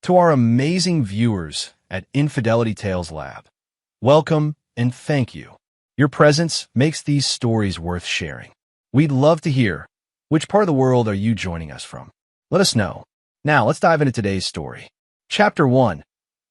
To our amazing viewers at Infidelity Tales Lab, welcome and thank you. Your presence makes these stories worth sharing. We'd love to hear, which part of the world are you joining us from? Let us know. Now, let's dive into today's story. Chapter 1,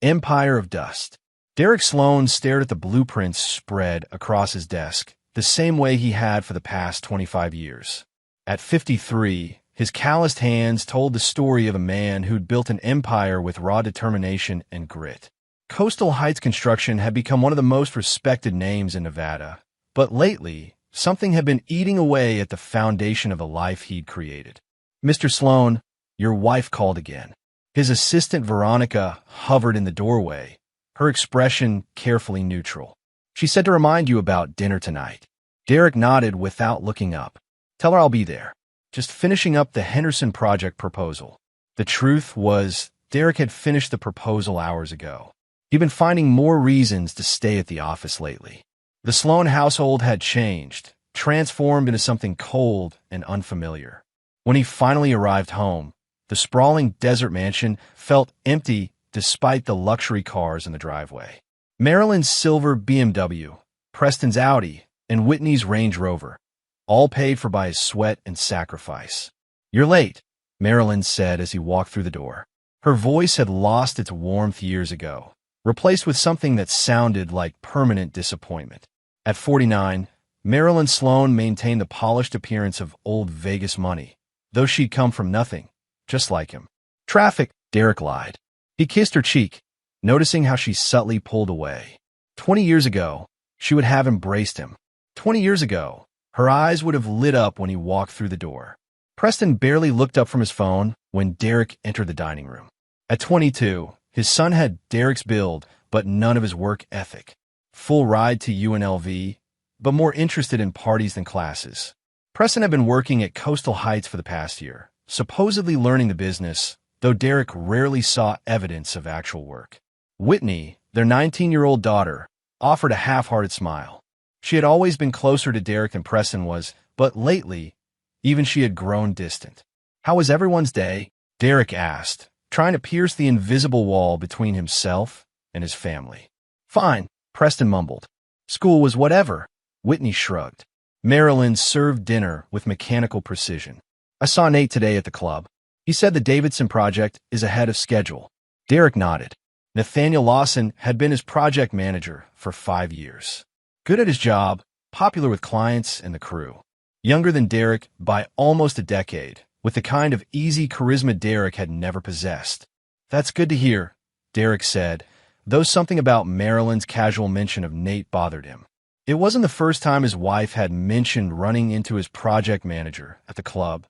Empire of Dust. Derek Sloan stared at the blueprints spread across his desk, the same way he had for the past 25 years. At 53, his calloused hands told the story of a man who'd built an empire with raw determination and grit. Coastal Heights Construction had become one of the most respected names in Nevada, but lately, something had been eating away at the foundation of the life he'd created. "Mr. Sloan, your wife called again." His assistant Veronica hovered in the doorway, her expression carefully neutral. "She said to remind you about dinner tonight." Derek nodded without looking up. "Tell her I'll be there. Just finishing up the Henderson project proposal." The truth was, Derek had finished the proposal hours ago. He'd been finding more reasons to stay at the office lately. The Sloan household had changed, transformed into something cold and unfamiliar. When he finally arrived home, the sprawling desert mansion felt empty despite the luxury cars in the driveway. Marilyn's silver BMW, Preston's Audi, and Whitney's Range Rover, all paid for by his sweat and sacrifice. "You're late," Marilyn said as he walked through the door. Her voice had lost its warmth years ago, replaced with something that sounded like permanent disappointment. At 49, Marilyn Sloan maintained the polished appearance of old Vegas money, though she'd come from nothing, just like him. "Traffic," Derek lied. He kissed her cheek, noticing how she subtly pulled away. 20 years ago, she would have embraced him. 20 years ago, her eyes would have lit up when he walked through the door. Preston barely looked up from his phone when Derek entered the dining room. At 22, his son had Derek's build, but none of his work ethic. Full ride to UNLV, but more interested in parties than classes. Preston had been working at Coastal Heights for the past year, supposedly learning the business, though Derek rarely saw evidence of actual work. Whitney, their 19-year-old daughter, offered a half-hearted smile. She had always been closer to Derek than Preston was, but lately, even she had grown distant. "How was everyone's day?" Derek asked, trying to pierce the invisible wall between himself and his family. "Fine," Preston mumbled. "School was whatever," Whitney shrugged. Marilyn served dinner with mechanical precision. "I saw Nate today at the club. He said the Davidson project is ahead of schedule." Derek nodded. Nathaniel Lawson had been his project manager for 5 years. Good at his job, popular with clients and the crew. Younger than Derek by almost a decade, with the kind of easy charisma Derek had never possessed. "That's good to hear," Derek said, though something about Marilyn's casual mention of Nate bothered him. It wasn't the first time his wife had mentioned running into his project manager at the club.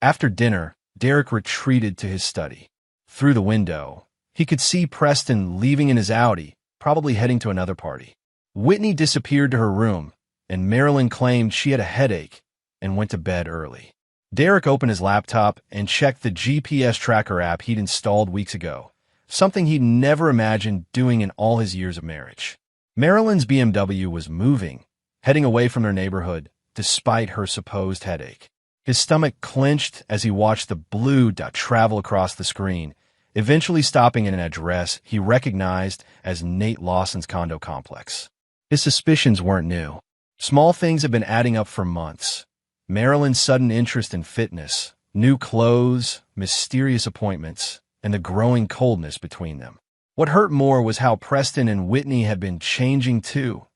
After dinner, Derek retreated to his study. Through the window, he could see Preston leaving in his Audi, probably heading to another party. Whitney disappeared to her room, and Marilyn claimed she had a headache and went to bed early. Derek opened his laptop and checked the GPS tracker app he'd installed weeks ago, something he'd never imagined doing in all his years of marriage. Marilyn's BMW was moving, heading away from their neighborhood, despite her supposed headache. His stomach clenched as he watched the blue dot travel across the screen, eventually stopping at an address he recognized as Nate Lawson's condo complex. His suspicions weren't new. Small things had been adding up for months. Marilyn's sudden interest in fitness, new clothes, mysterious appointments, and the growing coldness between them. What hurt more was how Preston and Whitney had been changing too.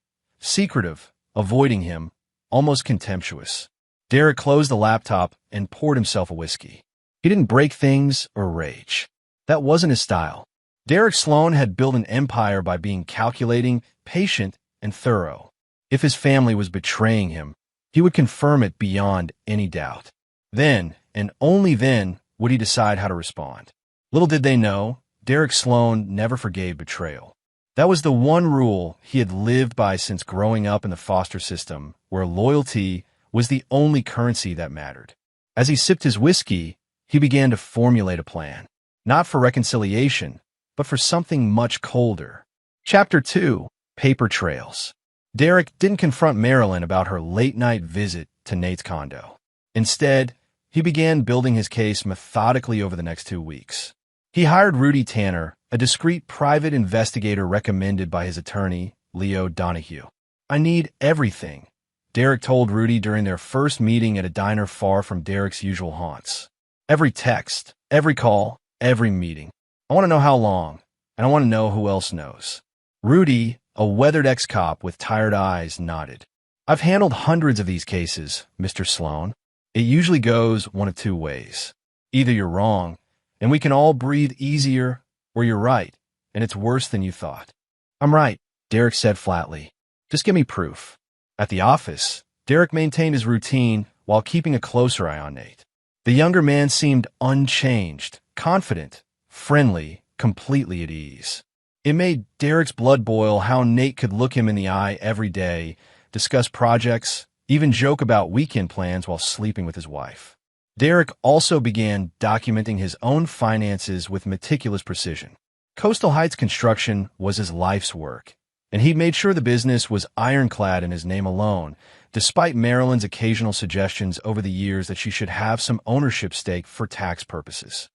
Secretive, avoiding him, almost contemptuous. Derek closed the laptop and poured himself a whiskey. He didn't break things or rage. That wasn't his style. Derek Sloan had built an empire by being calculating, patient, and thorough. If his family was betraying him, he would confirm it beyond any doubt. Then, and only then, would he decide how to respond. Little did they know, Derek Sloan never forgave betrayal. That was the one rule he had lived by since growing up in the foster system, where loyalty was the only currency that mattered. As he sipped his whiskey, he began to formulate a plan, not for reconciliation, but for something much colder. Chapter 2, Paper Trails. Derek didn't confront Marilyn about her late-night visit to Nate's condo. Instead, he began building his case methodically over the next 2 weeks. He hired Rudy Tanner, a discreet private investigator recommended by his attorney, Leo Donahue. "I need everything," Derek told Rudy during their first meeting at a diner far from Derek's usual haunts. "Every text, every call, every meeting. I want to know how long, and I want to know who else knows." Rudy, a weathered ex-cop with tired eyes, nodded. "I've handled hundreds of these cases, Mr. Sloan. It usually goes one of two ways. Either you're wrong, and we can all breathe easier, or you're right, and it's worse than you thought." "I'm right," Derek said flatly. "Just give me proof." At the office, Derek maintained his routine while keeping a closer eye on Nate. The younger man seemed unchanged, confident, friendly, completely at ease. It made Derek's blood boil how Nate could look him in the eye every day, discuss projects, even joke about weekend plans while sleeping with his wife. Derek also began documenting his own finances with meticulous precision. Coastal Heights construction was his life's work, and he'd made sure the business was ironclad in his name alone, despite Marilyn's occasional suggestions over the years that she should have some ownership stake for tax purposes.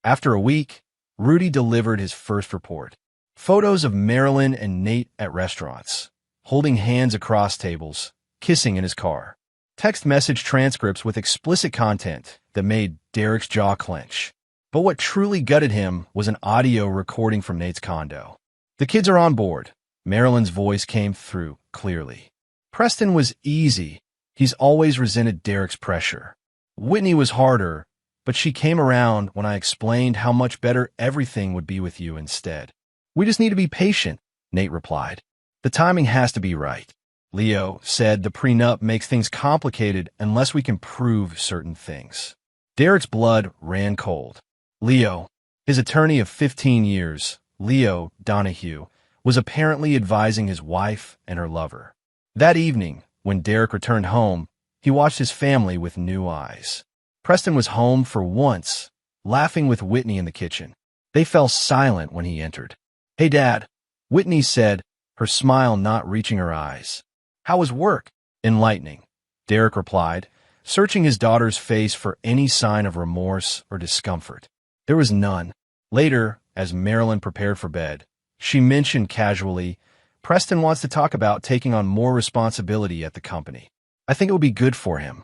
After a week, Rudy delivered his first report. Photos of Marilyn and Nate at restaurants, holding hands across tables, kissing in his car. Text message transcripts with explicit content that made Derek's jaw clench. But what truly gutted him was an audio recording from Nate's condo. "The kids are on board." Marilyn's voice came through clearly. "Preston was easy. He's always resented Derek's pressure. Whitney was harder, but she came around when I explained how much better everything would be with you instead. We just need to be patient," Nate replied. "The timing has to be right." Leo said the prenup makes things complicated unless we can prove certain things. Derek's blood ran cold. Leo, his attorney of 15 years, Leo Donahue, was apparently advising his wife and her lover. That evening, when Derek returned home, he watched his family with new eyes. Preston was home for once, laughing with Whitney in the kitchen. They fell silent when he entered. "Hey, Dad," Whitney said, her smile not reaching her eyes. "How was work?" "Enlightening," Derek replied, searching his daughter's face for any sign of remorse or discomfort. There was none. Later, as Marilyn prepared for bed, she mentioned casually, "Preston wants to talk about taking on more responsibility at the company. I think it would be good for him."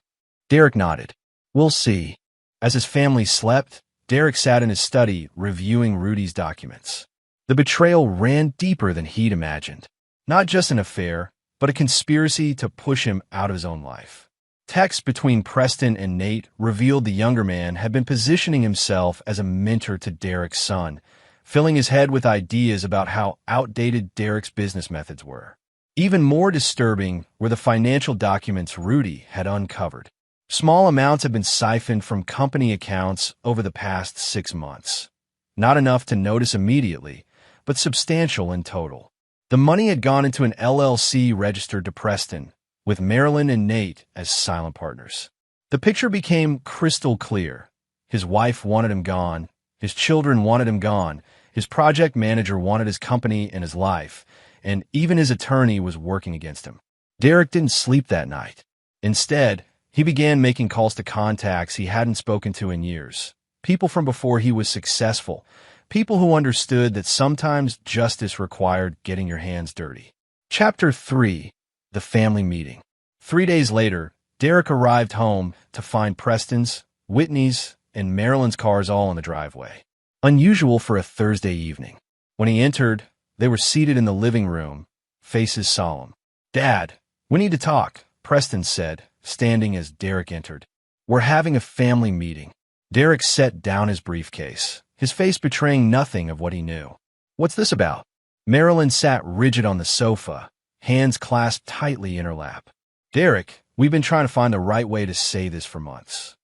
Derek nodded. "We'll see." As his family slept, Derek sat in his study reviewing Rudy's documents. The betrayal ran deeper than he'd imagined. Not just an affair, but a conspiracy to push him out of his own life. Texts between Preston and Nate revealed the younger man had been positioning himself as a mentor to Derek's son, filling his head with ideas about how outdated Derek's business methods were. Even more disturbing were the financial documents Rudy had uncovered. Small amounts had been siphoned from company accounts over the past 6 months. Not enough to notice immediately, but substantial in total. The money had gone into an LLC registered to Preston, with Marilyn and Nate as silent partners. The picture became crystal clear. His wife wanted him gone. His children wanted him gone. His project manager wanted his company and his life, and even his attorney was working against him. Derek didn't sleep that night. Instead, he began making calls to contacts he hadn't spoken to in years. People from before he was successful. People who understood that sometimes justice required getting your hands dirty. Chapter 3. The Family Meeting. 3 days later, Derek arrived home to find Preston's, Whitney's, and Marilyn's cars all in the driveway. Unusual for a Thursday evening. When he entered, they were seated in the living room, faces solemn. "Dad, we need to talk," Preston said, standing as Derek entered. "We're having a family meeting." Derek set down his briefcase, his face betraying nothing of what he knew. "What's this about?" Marilyn sat rigid on the sofa, hands clasped tightly in her lap. "Derek, we've been trying to find the right way to say this for months."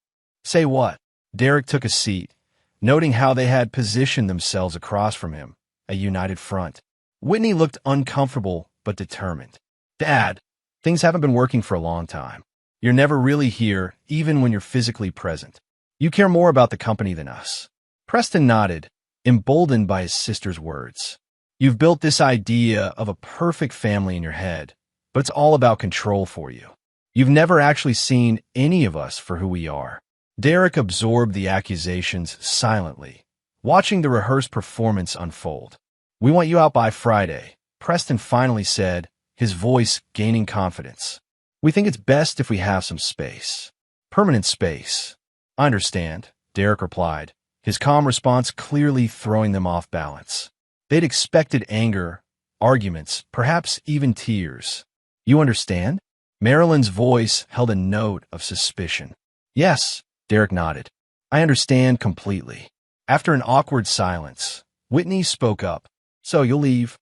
"Say what?" Derek took a seat, noting how they had positioned themselves across from him, a united front. Whitney looked uncomfortable but determined. "Dad, things haven't been working for a long time. You're never really here, even when you're physically present. You care more about the company than us." Preston nodded, emboldened by his sister's words. "You've built this idea of a perfect family in your head, but it's all about control for you. You've never actually seen any of us for who we are." Derek absorbed the accusations silently, watching the rehearsed performance unfold. "We want you out by Friday," Preston finally said, his voice gaining confidence. "We think it's best if we have some space. Permanent space." "I understand," Derek replied, his calm response clearly throwing them off balance. They'd expected anger, arguments, perhaps even tears. "You understand?" Marilyn's voice held a note of suspicion. "Yes," Derek nodded. "I understand completely." After an awkward silence, Whitney spoke up. "So you'll leave?"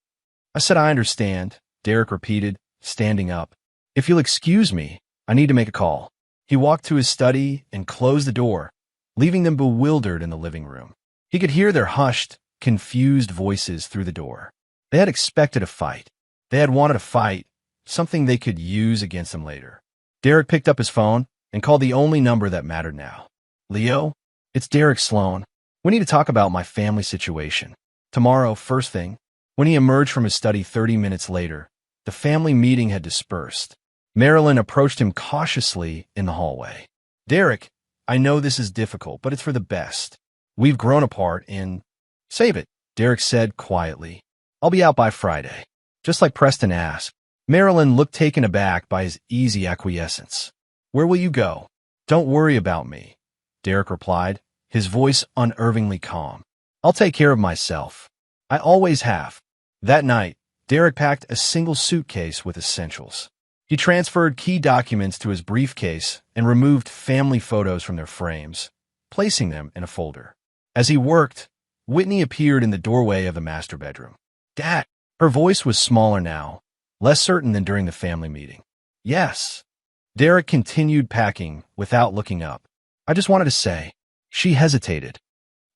"I said I understand," Derek repeated, standing up. "If you'll excuse me, I need to make a call." He walked to his study and closed the door, leaving them bewildered in the living room. He could hear their hushed, confused voices through the door. They had expected a fight. They had wanted a fight, something they could use against them later. Derek picked up his phone and called the only number that mattered now. "Leo? It's Derek Sloan. We need to talk about my family situation. Tomorrow, first thing." When he emerged from his study 30 minutes later, the family meeting had dispersed. Marilyn approached him cautiously in the hallway. "Derek, I know this is difficult, but it's for the best. We've grown apart in—" "Save it," Derek said quietly. "I'll be out by Friday." Just like Preston asked, Marilyn looked taken aback by his easy acquiescence. "Where will you go?" "Don't worry about me," Derek replied, his voice unervingly calm. "I'll take care of myself. I always have." That night, Derek packed a single suitcase with essentials. He transferred key documents to his briefcase and removed family photos from their frames, placing them in a folder. As he worked, Whitney appeared in the doorway of the master bedroom. "Dad!" Her voice was smaller now, less certain than during the family meeting. "Yes." Derek continued packing without looking up. "I just wanted to say." She hesitated.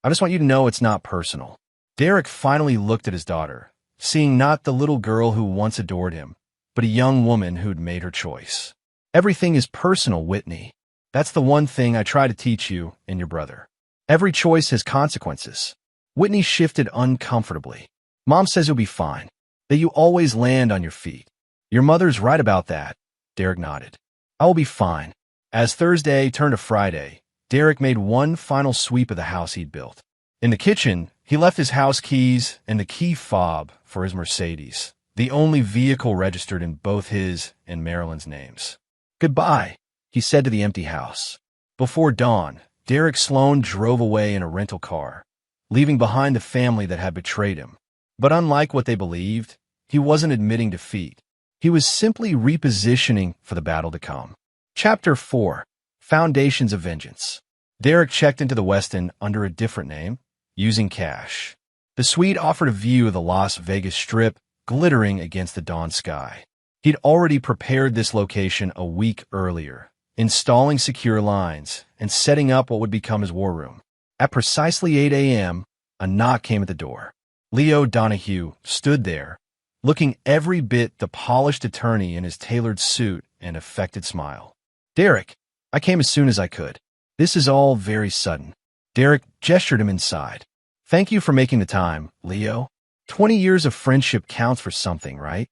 "I just want you to know it's not personal." Derek finally looked at his daughter, seeing not the little girl who once adored him, but a young woman who'd made her choice. "Everything is personal, Whitney. That's the one thing I try to teach you and your brother. Every choice has consequences." Whitney shifted uncomfortably. "Mom says you'll be fine, that you always land on your feet." "Your mother's right about that," Derek nodded. "I will be fine." As Thursday turned to Friday, Derek made one final sweep of the house he'd built. In the kitchen, he left his house keys and the key fob for his Mercedes, the only vehicle registered in both his and Marilyn's names. "Goodbye," he said to the empty house. Before dawn, Derek Sloan drove away in a rental car, leaving behind the family that had betrayed him. But unlike what they believed, he wasn't admitting defeat. He was simply repositioning for the battle to come. Chapter 4: Foundations of Vengeance. Derek checked into the Westin under a different name, using cash. The suite offered a view of the Las Vegas Strip, glittering against the dawn sky. He'd already prepared this location a week earlier, installing secure lines and setting up what would become his war room. At precisely 8 a.m., a knock came at the door. Leo Donahue stood there, looking every bit the polished attorney in his tailored suit and affected smile. "Derek, I came as soon as I could. This is all very sudden." Derek gestured him inside. "Thank you for making the time, Leo. 20 years of friendship counts for something, right?"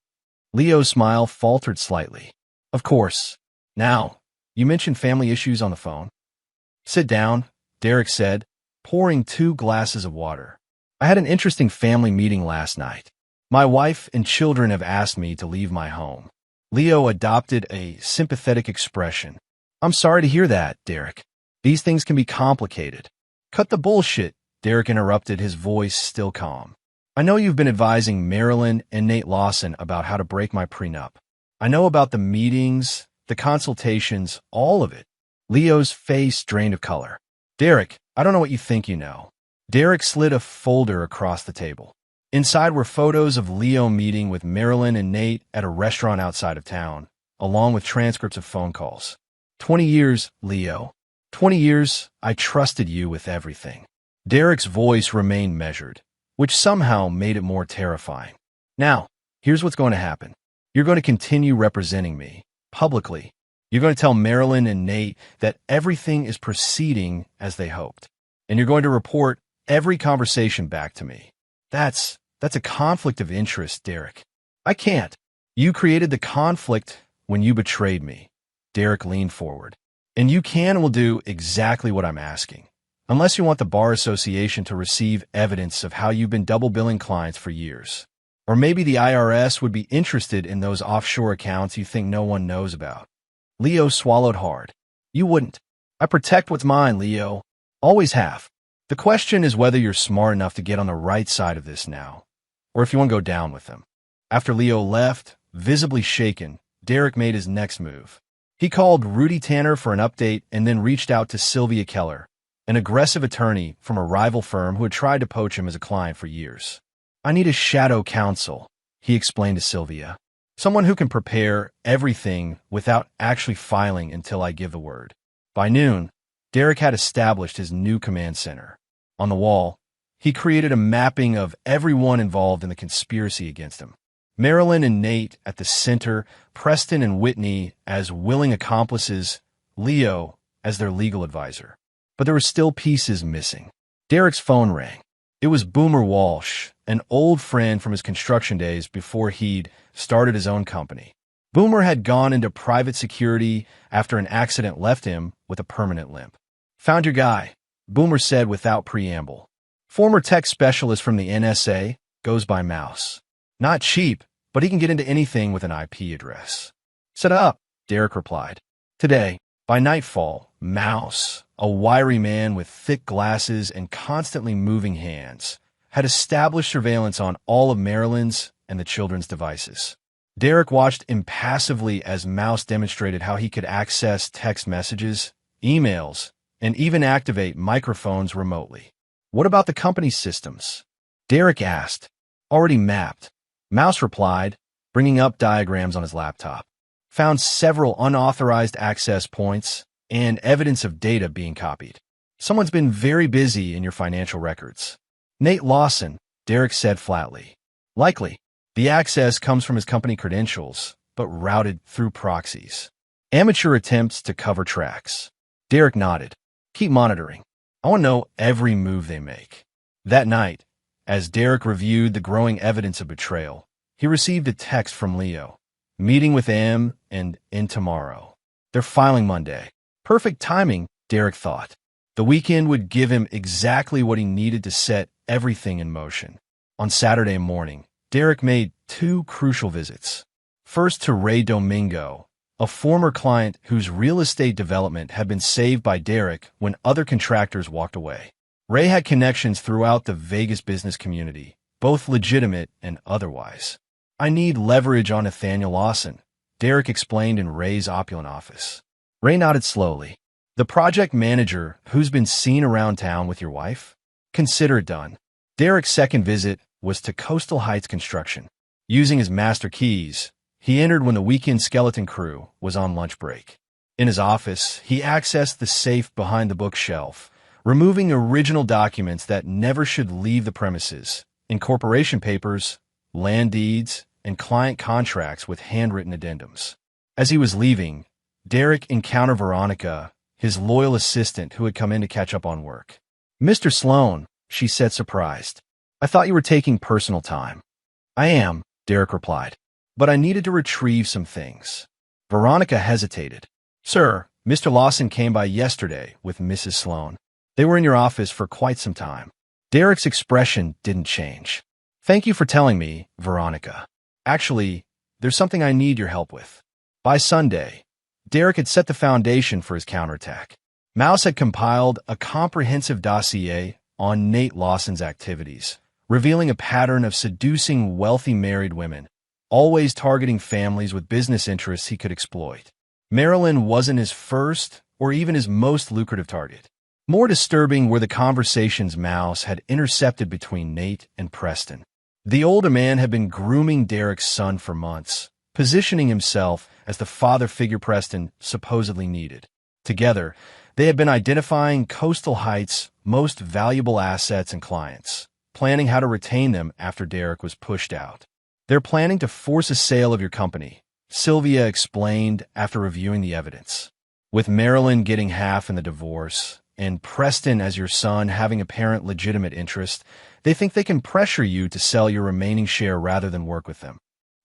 Leo's smile faltered slightly. "Of course. Now, you mentioned family issues on the phone." "Sit down," Derek said, pouring 2 glasses of water. "I had an interesting family meeting last night. My wife and children have asked me to leave my home." Leo adopted a sympathetic expression. "I'm sorry to hear that, Derek. These things can be complicated." "Cut the bullshit," Derek interrupted, his voice still calm. "I know you've been advising Marilyn and Nate Lawson about how to break my prenup. I know about the meetings, the consultations, all of it." Leo's face drained of color. "Derek, I don't know what you think you know." Derek slid a folder across the table. Inside were photos of Leo meeting with Marilyn and Nate at a restaurant outside of town, along with transcripts of phone calls. 20 years, Leo. 20 years, I trusted you with everything." Derek's voice remained measured, which somehow made it more terrifying. "Now, here's what's going to happen. You're going to continue representing me, publicly. You're going to tell Marilyn and Nate that everything is proceeding as they hoped. And you're going to report every conversation back to me. That's a conflict of interest, Derek. I can't. You created the conflict when you betrayed me." Derek leaned forward. "And you can and will do exactly what I'm asking. unless you want the Bar Association to receive evidence of how you've been double-billing clients for years. Or maybe the IRS would be interested in those offshore accounts you think no one knows about. Leo swallowed hard. You wouldn't. I protect what's mine, Leo. Always have. The question is whether you're smart enough to get on the right side of this now, or if you want to go down with them. After Leo left, visibly shaken, Derek made his next move. He called Rudy Tanner for an update and then reached out to Sylvia Keller, an aggressive attorney from a rival firm who had tried to poach him as a client for years. I need a shadow counsel, he explained to Sylvia. Someone who can prepare everything without actually filing until I give the word. By noon, Derek had established his new command center. On the wall, he created a mapping of everyone involved in the conspiracy against him. Marilyn and Nate at the center, Preston and Whitney as willing accomplices, Leo as their legal advisor. But there were still pieces missing. Derek's phone rang. It was Boomer Walsh, an old friend from his construction days before he'd started his own company. Boomer had gone into private security after an accident left him with a permanent limp. Found your guy, Boomer said without preamble. Former tech specialist from the NSA, goes by Mouse. Not cheap, but he can get into anything with an IP address. Set up, Derek replied. Today, by nightfall, Mouse, a wiry man with thick glasses and constantly moving hands, had established surveillance on all of Marilyn's and the children's devices. Derek watched impassively as Mouse demonstrated how he could access text messages, emails, and even activate microphones remotely. What about the company's systems? Derek asked. Already mapped. Mouse replied, bringing up diagrams on his laptop. Found several unauthorized access points and evidence of data being copied. Someone's been very busy in your financial records. Nate Lawson, Derek said flatly. Likely. The access comes from his company credentials, but routed through proxies. Amateur attempts to cover tracks. Derek nodded. Keep monitoring. I want to know every move they make. That night, as Derek reviewed the growing evidence of betrayal, he received a text from Leo. Meeting with M and in tomorrow. They're filing Monday. Perfect timing, Derek thought. The weekend would give him exactly what he needed to set everything in motion. On Saturday morning, Derek made two crucial visits. First to Ray Domingo, a former client whose real estate development had been saved by Derek when other contractors walked away. Ray had connections throughout the Vegas business community, both legitimate and otherwise. I need leverage on Nathaniel Lawson, Derek explained in Ray's opulent office. Ray nodded slowly. The project manager who's been seen around town with your wife? Consider it done. Derek's second visit was to Coastal Heights Construction. Using his master keys, he entered when the weekend skeleton crew was on lunch break. In his office, he accessed the safe behind the bookshelf, removing original documents that never should leave the premises, incorporation papers, land deeds, and client contracts with handwritten addendums. As he was leaving, Derek encountered Veronica, his loyal assistant who had come in to catch up on work. Mr. Sloan, she said surprised. I thought you were taking personal time. I am, Derek replied, but I needed to retrieve some things. Veronica hesitated. Sir, Mr. Lawson came by yesterday with Mrs. Sloan. They were in your office for quite some time. Derek's expression didn't change. Thank you for telling me, Veronica. Actually, there's something I need your help with. By Sunday, Derek had set the foundation for his counterattack. Mouse had compiled a comprehensive dossier on Nate Lawson's activities, revealing a pattern of seducing wealthy married women, always targeting families with business interests he could exploit. Marilyn wasn't his first or even his most lucrative target. More disturbing were the conversations Mouse had intercepted between Nate and Preston. The older man had been grooming Derek's son for months, positioning himself as the father figure Preston supposedly needed. Together, they had been identifying Coastal Heights' most valuable assets and clients, planning how to retain them after Derek was pushed out. They're planning to force a sale of your company, Sylvia explained after reviewing the evidence. With Marilyn getting half in the divorce, and Preston as your son having apparent legitimate interest, they think they can pressure you to sell your remaining share rather than work with them.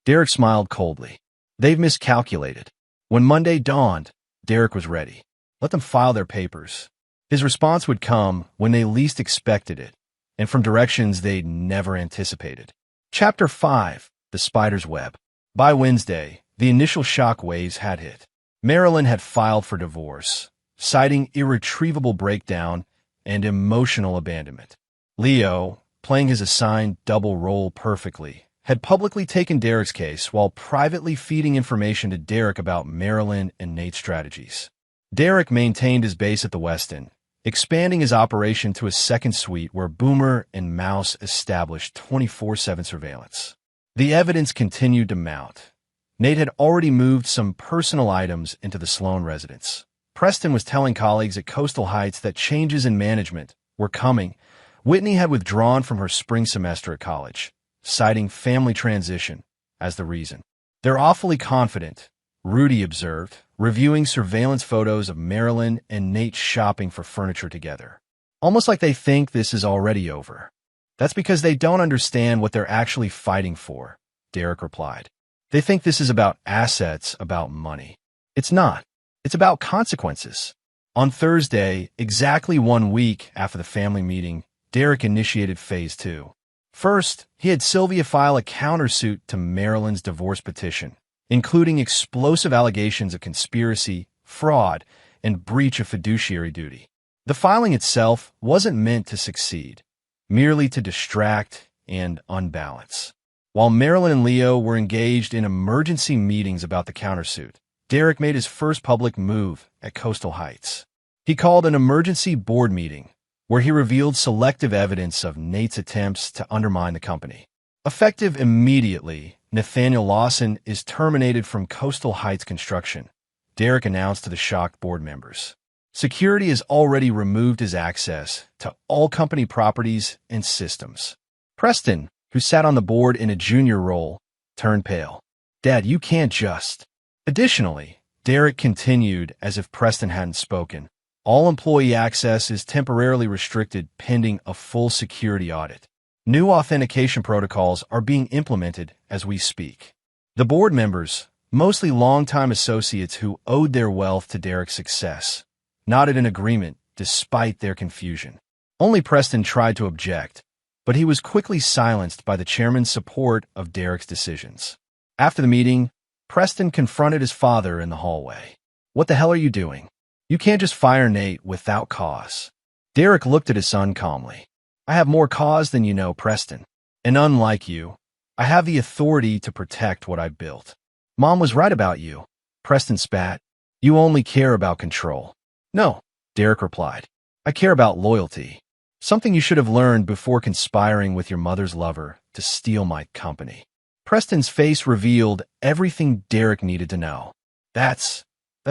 Derek smiled coldly. They've miscalculated. When Monday dawned, Derek was ready. Let them file their papers. His response would come when they least expected it, and from directions they'd never anticipated. Chapter 5: The Spider's Web. By Wednesday, the initial shock waves had hit. Marilyn had filed for divorce, citing irretrievable breakdown and emotional abandonment. Leo, playing his assigned double role perfectly, had publicly taken Derek's case while privately feeding information to Derek about Marilyn and Nate's strategies. Derek maintained his base at the Westin, expanding his operation to a second suite where Boomer and Mouse established 24/7 surveillance. The evidence continued to mount. Nate had already moved some personal items into the Sloan residence. Preston was telling colleagues at Coastal Heights that changes in management were coming. Whitney had withdrawn from her spring semester at college, citing family transition as the reason. "They're awfully confident," Rudy observed, reviewing surveillance photos of Marilyn and Nate shopping for furniture together. "Almost like they think this is already over." "That's because they don't understand what they're actually fighting for," Derek replied. "They think this is about assets, about money. It's not. It's about consequences." On Thursday, exactly 1 week after the family meeting, Derek initiated Phase 2. First, he had Sylvia file a countersuit to Marilyn's divorce petition, including explosive allegations of conspiracy, fraud, and breach of fiduciary duty. The filing itself wasn't meant to succeed, merely to distract and unbalance. While Marilyn and Leo were engaged in emergency meetings about the countersuit, Derek made his first public move at Coastal Heights. He called an emergency board meeting, where he revealed selective evidence of Nate's attempts to undermine the company. Effective immediately, Nathaniel Lawson is terminated from Coastal Heights Construction, Derek announced to the shocked board members. Security has already removed his access to all company properties and systems. Preston, who sat on the board in a junior role, turned pale. "Dad, you can't just..." Additionally, Derek continued as if Preston hadn't spoken. "All employee access is temporarily restricted pending a full security audit. New authentication protocols are being implemented as we speak." The board members, mostly longtime associates who owed their wealth to Derek's success, nodded in agreement despite their confusion. Only Preston tried to object, but he was quickly silenced by the chairman's support of Derek's decisions. After the meeting, Preston confronted his father in the hallway. "What the hell are you doing? You can't just fire Nate without cause." Derek looked at his son calmly. "I have more cause than you know, Preston. And unlike you, I have the authority to protect what I built." "Mom was right about you," Preston spat. "You only care about control." "No," Derek replied. "I care about loyalty. Something you should have learned before conspiring with your mother's lover to steal my company." Preston's face revealed everything Derek needed to know. That's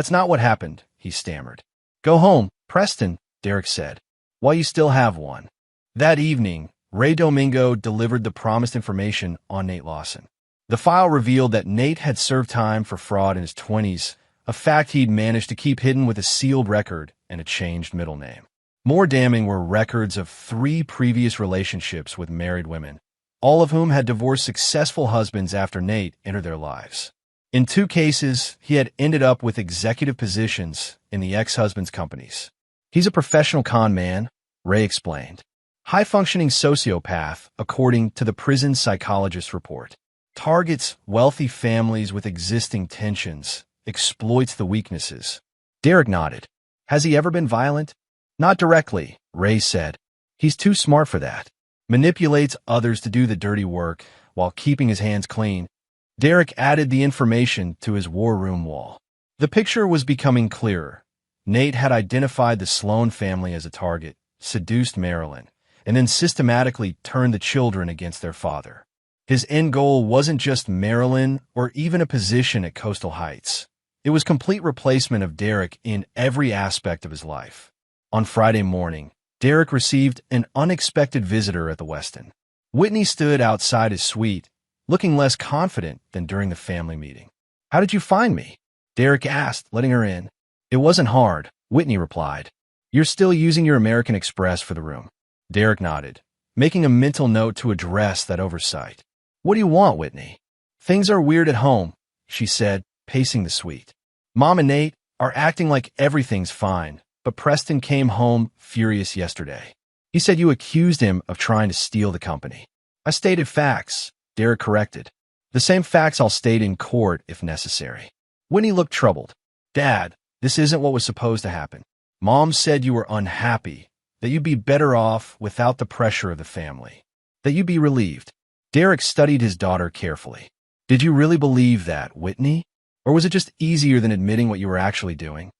not what happened," he stammered. "Go home, Preston," Derek said, "while you still have one." That evening, Ray Domingo delivered the promised information on Nate Lawson. The file revealed that Nate had served time for fraud in his 20s, a fact he'd managed to keep hidden with a sealed record and a changed middle name. More damning were records of 3 previous relationships with married women, all of whom had divorced successful husbands after Nate entered their lives. In 2 cases, he had ended up with executive positions in the ex-husband's companies. "He's a professional con man," Ray explained. "High-functioning sociopath, according to the prison psychologist report. Targets wealthy families with existing tensions, exploits the weaknesses." Derek nodded. "Has he ever been violent?" "Not directly," Ray said. "He's too smart for that. Manipulates others to do the dirty work while keeping his hands clean." Derek added the information to his war room wall. The picture was becoming clearer. Nate had identified the Sloan family as a target, seduced Marilyn, and then systematically turned the children against their father. His end goal wasn't just Marilyn or even a position at Coastal Heights. It was complete replacement of Derek in every aspect of his life. On Friday morning, Derek received an unexpected visitor at the Westin. Whitney stood outside his suite, looking less confident than during the family meeting. "How did you find me?" Derek asked, letting her in. "It wasn't hard," Whitney replied. "You're still using your American Express for the room." Derek nodded, making a mental note to address that oversight. "What do you want, Whitney?" "Things are weird at home," she said, pacing the suite. "Mom and Nate are acting like everything's fine, but Preston came home furious yesterday. He said you accused him of trying to steal the company. I stated facts, Derek corrected. The same facts I'll state in court if necessary. Whitney looked troubled. Dad, this isn't what was supposed to happen. Mom said you were unhappy, that you'd be better off without the pressure of the family, that you'd be relieved. Derek studied his daughter carefully. Did you really believe that, Whitney? Or was it just easier than admitting what you were actually doing?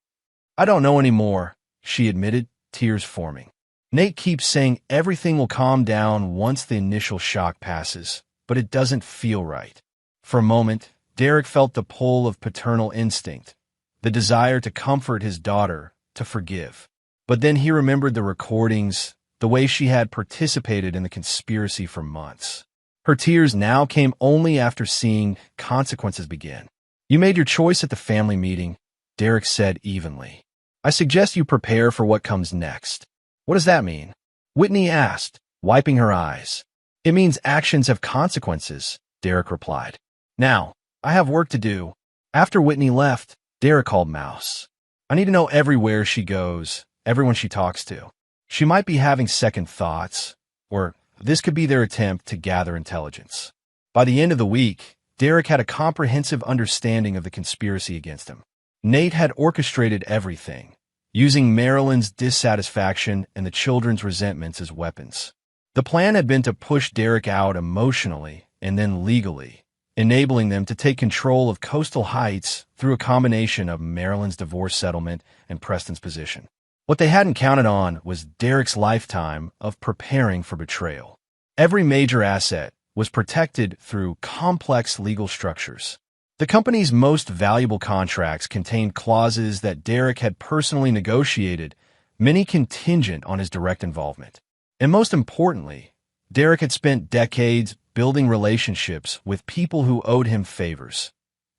I don't know anymore, she admitted, tears forming. Nate keeps saying everything will calm down once the initial shock passes, but it doesn't feel right. For a moment, Derek felt the pull of paternal instinct, the desire to comfort his daughter, to forgive. But then he remembered the recordings, the way she had participated in the conspiracy for months. Her tears now came only after seeing consequences begin. You made your choice at the family meeting, Derek said evenly. I suggest you prepare for what comes next. What does that mean? Whitney asked, wiping her eyes. It means actions have consequences, Derek replied. Now, I have work to do. After Whitney left, Derek called Mouse. I need to know everywhere she goes, everyone she talks to. She might be having second thoughts, or this could be their attempt to gather intelligence. By the end of the week, Derek had a comprehensive understanding of the conspiracy against him. Nate had orchestrated everything, using Marilyn's dissatisfaction and the children's resentments as weapons. The plan had been to push Derek out emotionally and then legally, enabling them to take control of Coastal Heights through a combination of Marilyn's divorce settlement and Preston's position. What they hadn't counted on was Derek's lifetime of preparing for betrayal. Every major asset was protected through complex legal structures. The company's most valuable contracts contained clauses that Derek had personally negotiated, many contingent on his direct involvement. And most importantly, Derek had spent decades building relationships with people who owed him favors,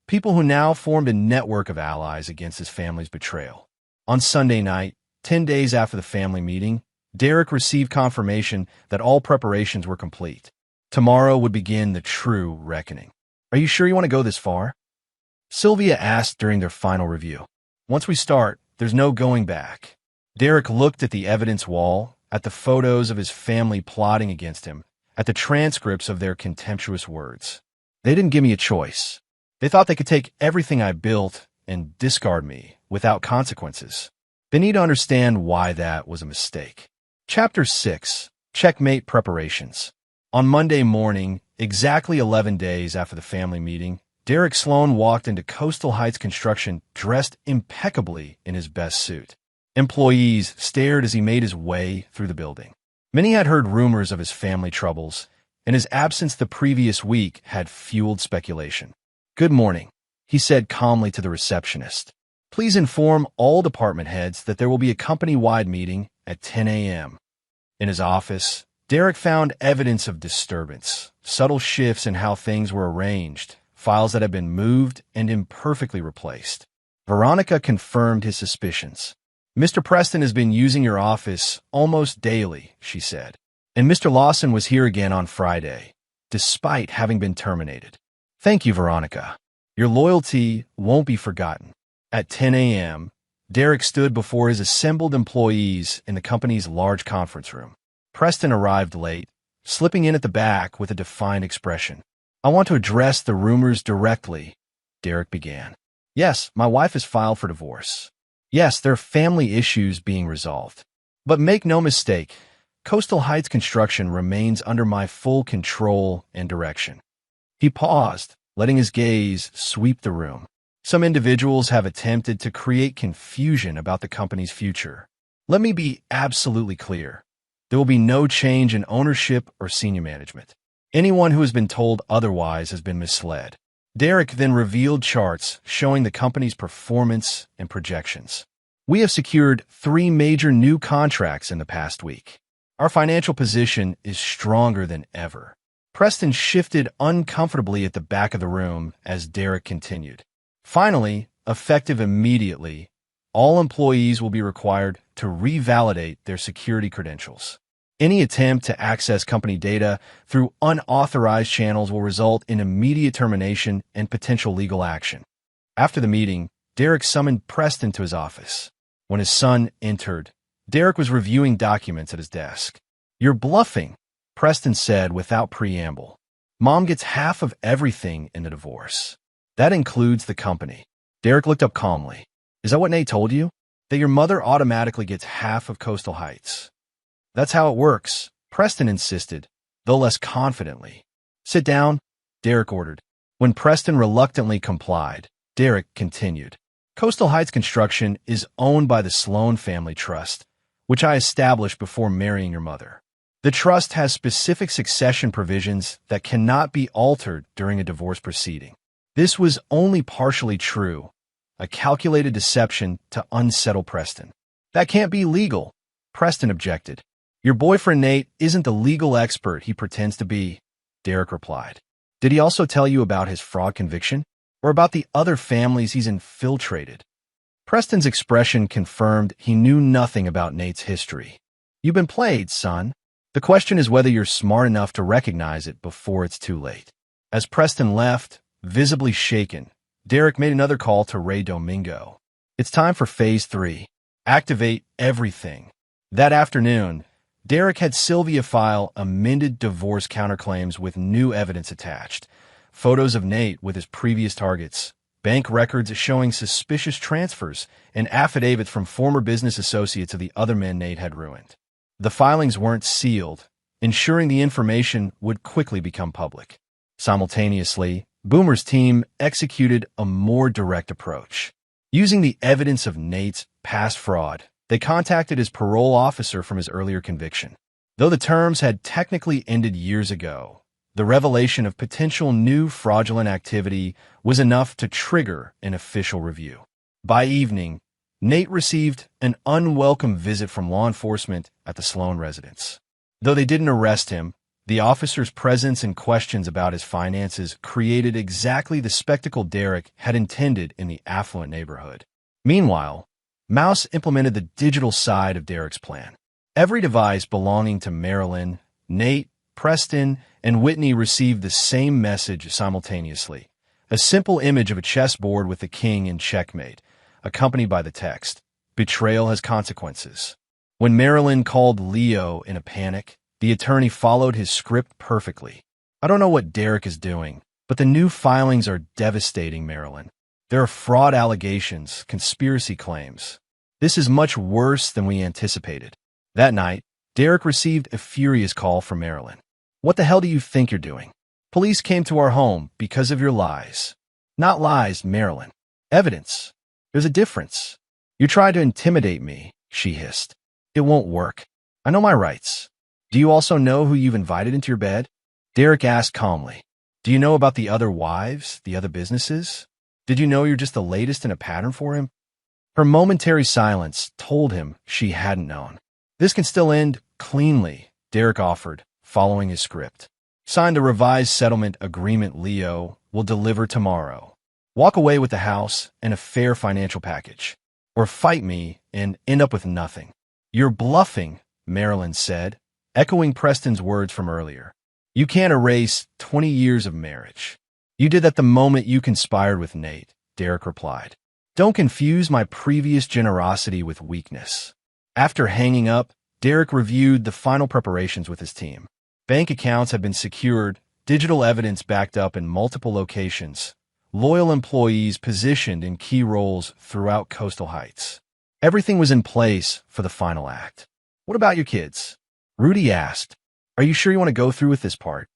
people who now formed a network of allies against his family's betrayal. On Sunday night, 10 days after the family meeting, Derek received confirmation that all preparations were complete. Tomorrow would begin the true reckoning. Are you sure you want to go this far? Sylvia asked during their final review. Once we start, there's no going back. Derek looked at the evidence wall, at the photos of his family plotting against him, at the transcripts of their contemptuous words. They didn't give me a choice. They thought they could take everything I built and discard me without consequences. They need to understand why that was a mistake. Chapter 6. Checkmate Preparations. On Monday morning, exactly 11 days after the family meeting, Derek Sloan walked into Coastal Heights Construction dressed impeccably in his best suit. Employees stared as he made his way through the building. Many had heard rumors of his family troubles, and his absence the previous week had fueled speculation. Good morning, he said calmly to the receptionist. Please inform all department heads that there will be a company-wide meeting at 10 a.m. In his office, Derek found evidence of disturbance, subtle shifts in how things were arranged, files that had been moved and imperfectly replaced. Veronica confirmed his suspicions. Mr. Preston has been using your office almost daily, she said. And Mr. Lawson was here again on Friday, despite having been terminated. Thank you, Veronica. Your loyalty won't be forgotten. At 10 a.m., Derek stood before his assembled employees in the company's large conference room. Preston arrived late, slipping in at the back with a defined expression. I want to address the rumors directly, Derek began. Yes, my wife has filed for divorce. Yes, there are family issues being resolved. But make no mistake, Coastal Heights Construction remains under my full control and direction. He paused, letting his gaze sweep the room. Some individuals have attempted to create confusion about the company's future. Let me be absolutely clear. There will be no change in ownership or senior management. Anyone who has been told otherwise has been misled. Derek then revealed charts showing the company's performance and projections. We have secured 3 major new contracts in the past week. Our financial position is stronger than ever. Preston shifted uncomfortably at the back of the room as Derek continued. Finally, effective immediately, all employees will be required to revalidate their security credentials. Any attempt to access company data through unauthorized channels will result in immediate termination and potential legal action. After the meeting, Derek summoned Preston to his office. When his son entered, Derek was reviewing documents at his desk. "You're bluffing," Preston said without preamble. "Mom gets half of everything in the divorce. That includes the company." Derek looked up calmly. "Is that what Nate told you? That your mother automatically gets half of Coastal Heights?" "That's how it works," Preston insisted, though less confidently. "Sit down," Derek ordered. When Preston reluctantly complied, Derek continued. "Coastal Heights Construction is owned by the Sloan Family Trust, which I established before marrying your mother. The trust has specific succession provisions that cannot be altered during a divorce proceeding. This was only partially true, a calculated deception to unsettle Preston." "That can't be legal," Preston objected. "Your boyfriend Nate isn't the legal expert he pretends to be," Derek replied. "Did he also tell you about his fraud conviction? Or about the other families he's infiltrated?" Preston's expression confirmed he knew nothing about Nate's history. "You've been played, son. The question is whether you're smart enough to recognize it before it's too late." As Preston left, visibly shaken, Derek made another call to Ray Domingo. "It's time for Phase 3. Activate everything." That afternoon, Derek had Sylvia file amended divorce counterclaims with new evidence attached. Photos of Nate with his previous targets, bank records showing suspicious transfers, and affidavits from former business associates of the other men Nate had ruined. The filings weren't sealed, ensuring the information would quickly become public. Simultaneously, Boomer's team executed a more direct approach. Using the evidence of Nate's past fraud, they contacted his parole officer from his earlier conviction. Though the terms had technically ended years ago, the revelation of potential new fraudulent activity was enough to trigger an official review. By evening, Nate received an unwelcome visit from law enforcement at the Sloan residence. Though they didn't arrest him, the officer's presence and questions about his finances created exactly the spectacle Derek had intended in the affluent neighborhood. Meanwhile, Mouse implemented the digital side of Derek's plan. Every device belonging to Marilyn, Nate, Preston, and Whitney received the same message simultaneously. A simple image of a chessboard with the king in Checkmate, accompanied by the text, "Betrayal has consequences." When Marilyn called Leo in a panic, the attorney followed his script perfectly. "I don't know what Derek is doing, but the new filings are devastating, Marilyn. There are fraud allegations, conspiracy claims. This is much worse than we anticipated." That night, Derek received a furious call from Marilyn. "What the hell do you think you're doing? Police came to our home because of your lies." "Not lies, Marilyn. Evidence. There's a difference." "You tried to intimidate me," she hissed. "It won't work. I know my rights." "Do you also know who you've invited into your bed?" Derek asked calmly. "Do you know about the other wives, the other businesses? Did you know you're just the latest in a pattern for him?" Her momentary silence told him she hadn't known. "This can still end cleanly," Derek offered, following his script. "Sign the revised settlement agreement Leo will deliver tomorrow. Walk away with the house and a fair financial package. Or fight me and end up with nothing." "You're bluffing," Marilyn said, echoing Preston's words from earlier. "You can't erase 20 years of marriage." "You did that the moment you conspired with Nate," Derek replied. "Don't confuse my previous generosity with weakness." After hanging up, Derek reviewed the final preparations with his team. Bank accounts had been secured, digital evidence backed up in multiple locations, loyal employees positioned in key roles throughout Coastal Heights. Everything was in place for the final act. "What about your kids?" Rudy asked. "Are you sure you want to go through with this part?"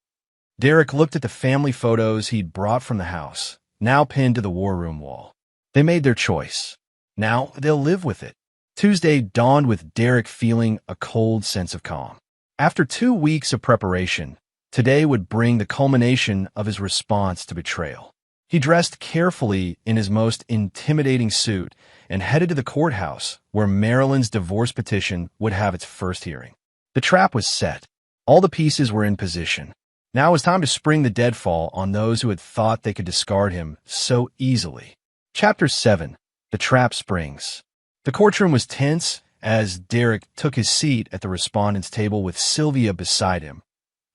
Derek looked at the family photos he'd brought from the house, now pinned to the war room wall. They made their choice. Now they'll live with it. Tuesday dawned with Derek feeling a cold sense of calm. After 2 weeks of preparation, today would bring the culmination of his response to betrayal. He dressed carefully in his most intimidating suit and headed to the courthouse where Marilyn's divorce petition would have its first hearing. The trap was set. All the pieces were in position. Now it was time to spring the deadfall on those who had thought they could discard him so easily. Chapter 7. The Trap Springs. The courtroom was tense as Derek took his seat at the respondent's table with Sylvia beside him,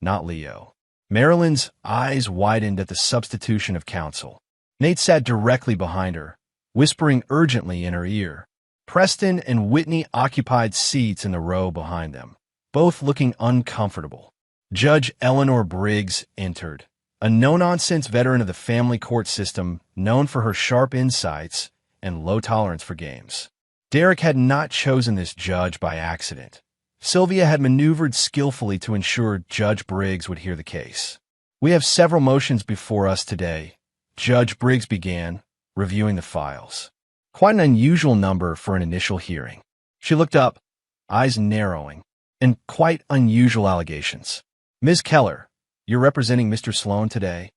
not Leo. Marilyn's eyes widened at the substitution of counsel. Nate sat directly behind her, whispering urgently in her ear. Preston and Whitney occupied seats in the row behind them, both looking uncomfortable. Judge Eleanor Briggs entered, a no-nonsense veteran of the family court system known for her sharp insights and low tolerance for games. Derek had not chosen this judge by accident. Sylvia had maneuvered skillfully to ensure Judge Briggs would hear the case. "We have several motions before us today," Judge Briggs began, reviewing the files. Quite an unusual number for an initial hearing. She looked up, eyes narrowing, and quite unusual allegations. "Ms. Keller, you're representing Mr. Sloan today?"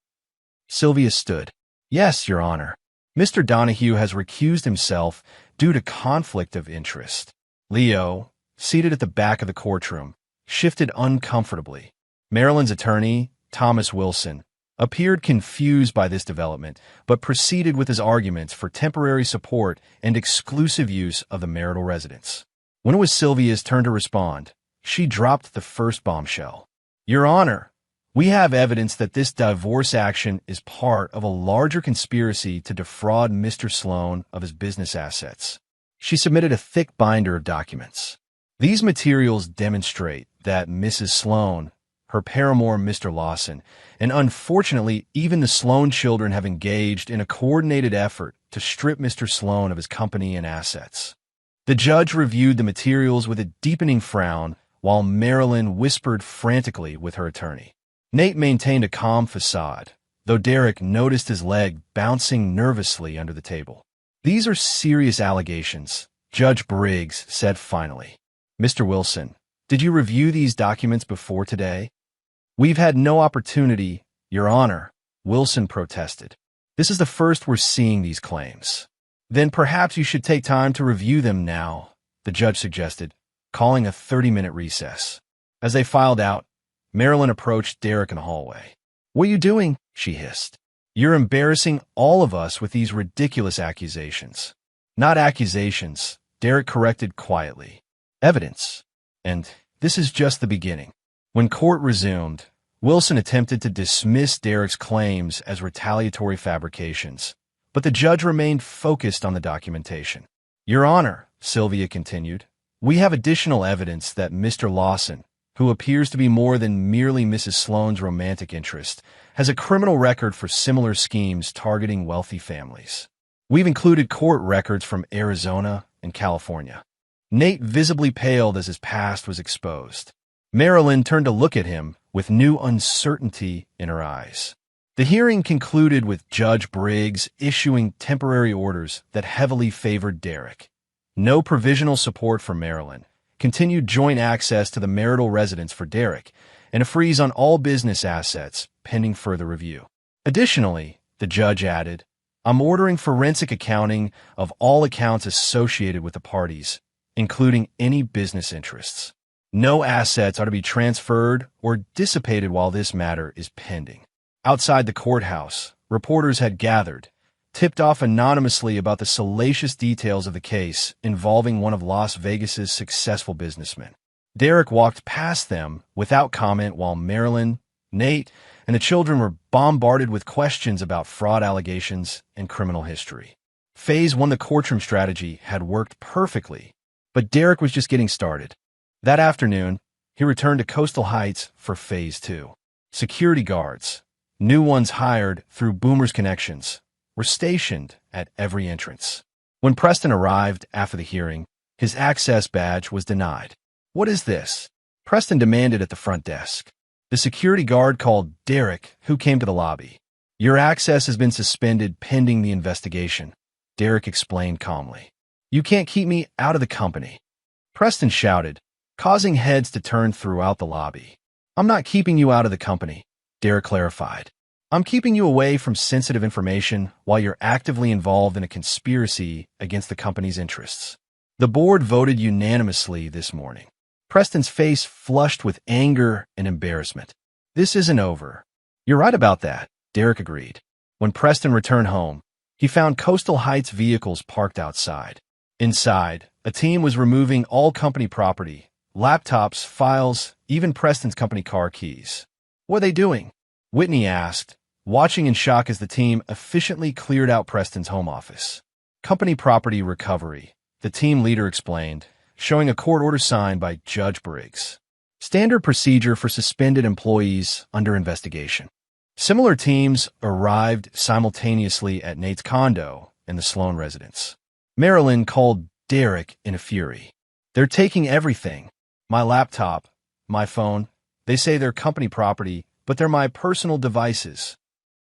Sylvia stood. "Yes, Your Honor. Mr. Donahue has recused himself due to conflict of interest." Leo, seated at the back of the courtroom, shifted uncomfortably. Marilyn's attorney, Thomas Wilson, appeared confused by this development, but proceeded with his arguments for temporary support and exclusive use of the marital residence. When it was Sylvia's turn to respond, she dropped the first bombshell. "Your Honor, we have evidence that this divorce action is part of a larger conspiracy to defraud Mr. Sloan of his business assets." She submitted a thick binder of documents. "These materials demonstrate that Mrs. Sloan, her paramour Mr. Lawson, and unfortunately even the Sloan children have engaged in a coordinated effort to strip Mr. Sloan of his company and assets." The judge reviewed the materials with a deepening frown while Marilyn whispered frantically with her attorney. Nate maintained a calm facade, though Derek noticed his leg bouncing nervously under the table. "These are serious allegations," Judge Briggs said finally. "Mr. Wilson, did you review these documents before today?" "We've had no opportunity, Your Honor," Wilson protested. "This is the first we're seeing these claims." "Then perhaps you should take time to review them now," the judge suggested, calling a 30-minute recess. As they filed out, Marilyn approached Derek in the hallway. "What are you doing?" she hissed. "You're embarrassing all of us with these ridiculous accusations." "Not accusations," Derek corrected quietly. "Evidence. And this is just the beginning." When court resumed, Wilson attempted to dismiss Derek's claims as retaliatory fabrications, but the judge remained focused on the documentation. "Your Honor," Sylvia continued, "we have additional evidence that Mr. Lawson, who appears to be more than merely Mrs. Sloan's romantic interest, has a criminal record for similar schemes targeting wealthy families. We've included court records from Arizona and California." Nate visibly paled as his past was exposed. Marilyn turned to look at him with new uncertainty in her eyes. The hearing concluded with Judge Briggs issuing temporary orders that heavily favored Derek. No provisional support for Marilyn, continued joint access to the marital residence for Derek, and a freeze on all business assets pending further review. Additionally, the judge added, "I'm ordering forensic accounting of all accounts associated with the parties, including any business interests. No assets are to be transferred or dissipated while this matter is pending." Outside the courthouse, reporters had gathered, tipped off anonymously about the salacious details of the case involving one of Las Vegas's successful businessmen. Derek walked past them without comment while Marilyn, Nate, and the children were bombarded with questions about fraud allegations and criminal history. Phase 1 the courtroom strategy had worked perfectly, but Derek was just getting started. That afternoon, he returned to Coastal Heights for Phase 2. Security guards, new ones hired through Boomer's connections, were stationed at every entrance. When Preston arrived after the hearing, his access badge was denied. "What is this?" Preston demanded at the front desk. The security guard called Derek, who came to the lobby. "Your access has been suspended pending the investigation," Derek explained calmly. "You can't keep me out of the company," Preston shouted, causing heads to turn throughout the lobby. "I'm not keeping you out of the company," Derek clarified. "I'm keeping you away from sensitive information while you're actively involved in a conspiracy against the company's interests." The board voted unanimously this morning. Preston's face flushed with anger and embarrassment. "This isn't over." "You're right about that," Derek agreed. When Preston returned home, he found Coastal Heights vehicles parked outside. Inside, a team was removing all company property, laptops, files, even Preston's company car keys. "What are they doing?" Whitney asked, watching in shock as the team efficiently cleared out Preston's home office. "Company property recovery," the team leader explained, showing a court order signed by Judge Briggs. Standard procedure for suspended employees under investigation. Similar teams arrived simultaneously at Nate's condo and the Sloan residence. Marilyn called Derek in a fury. "They're taking everything. My laptop, my phone. They say they're company property, but they're my personal devices."